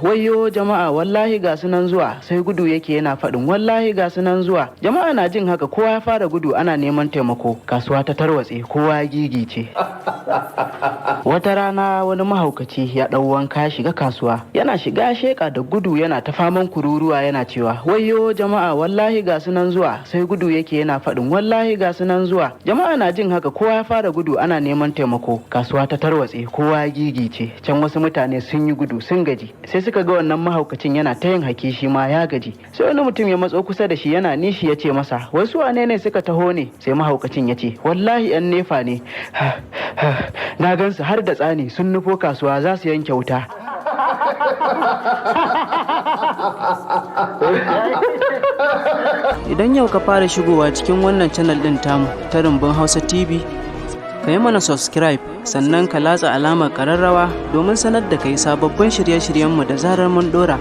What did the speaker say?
wayyo jama'a wallahi ga sunan zuwa, sai gudu yake yana faɗin wallahi ga sunan zuwa. Jama'a na jin haka kowa ya fara gudu ana neman taimako. Kasuwa ta tarwatse, kowa ya gigice. Wata rana wani mahaukaci ya ɗau wanka shiga kasuwa, yana shiga sheka da gudu yana ta faman kururuwa yana cewa wayyo jama'a wallahi ga sunan zuwa, sai gudu yake yana faɗin wallahi ga sunan zuwa. Jama'a na jin haka kowa ya fara gudu ana neman taimako. Kasuwa ta tarwatse, kowa ya gigice. Can wasu mutane sun yi gudu sun gaji, sai suka ga wannan mahaukacin yana ta yin haki shi ma ya gaji. Sai wani mutum ya matso kusa da shi yana nishi ya ce masa wai su wane ne suka taho ne? Sai mahaukacin ya ce wallahi yan nefa ne, na gansu har da tsani sun nufo kasuwa za su yanke wuta. Idan yau ka fara shigowa cikin wannan channel din tamu ta Rumbun Hausa TV, ka yi mana subscribe sannan ka latsa alamar ƙararrawa domin sanar da kai sababbin shirye-shiryenmu da zarar mun dora.